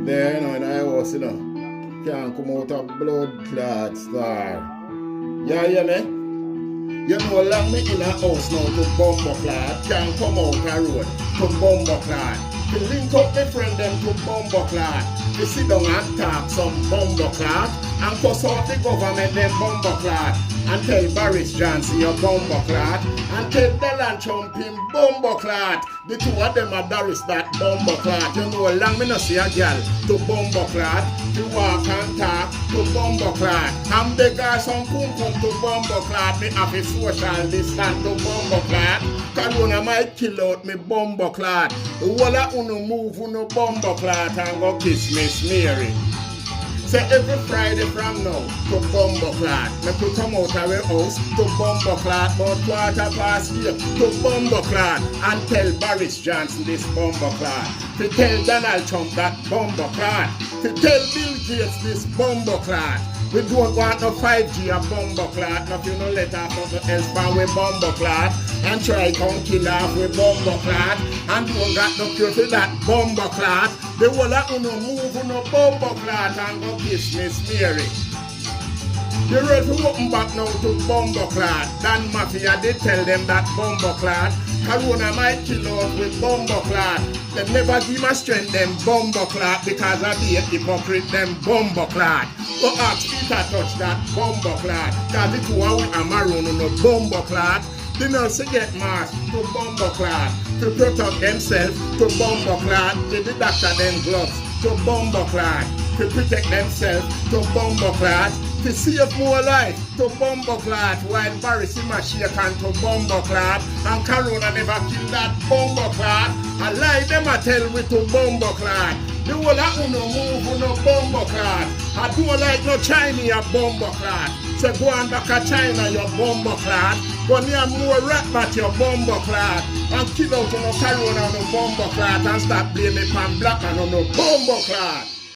there, in I house, can't come out of blood clot star. Yeah, hear me? You know, long me in a house now to bumbo clot, can't come out a road to bumbo clot. To link up my friend them to bumbo clot. To sit down and talk some bumbo clot, and cuss out the government them bumbo clot. And tell Boris Johnson your bumbo clot, and tell Donald Trump him bumbo clot. The two of them are Doris that bumbo clot. You know, long me no see a girl to bumbo clot, to walk and talk to bumbo clot. And beg her some pum to bumbo clot. Me have a social distance to bumbo clot. Corona might kill out me bumbo clot. Walla uno move uno bumbo clot and go kiss Miss Mary. Say every Friday from now to bumbo clot. Me could come out of our house to bumbo clot about 8:15 to bumbo clot and tell Boris Johnson this bumbo clot. To tell Donald Trump that bumbo clot. To tell Bill Gates this bumbo clot. We don't want no 5G a bumbo clot. Nothing no let off nothing else from we bumbo clot. And try come kill off with bumbo clot. And don't got no cure for that bumbo clot. The whole of uno move uno bumbo clot and go kiss Miss Mary. You ready to open back now to bumbo clot. Dan Mafia they tell them that bumbo clot. Corona might kill us with bumbo clot. They never give my strength them bumbo clot because I be a hypocrite them bumbo clot. Go ask Peter touch that bumbo clot. Cause the two are with a maroon on no bumbo clot. The nurse get mask to bumbo clot. To protect themselves to bumbo clot. The doctor them gloves to bumbo clot. To protect themselves to bumbo clot. To save more life to bumbo clot. While Boris him a shake and to bumbo clot. And Corona never kill that bumbo clot. I lie them a tell we to bumbo clot. The whole of uno move uno bumbo clot. I don't like no China a bumbo clot. So go on back to China your bumbo clot. Go near more rat bat your bumbo clot. And kill out on no Corona on no bumbo clot. And stop blaming pan black and on no bumbo clot.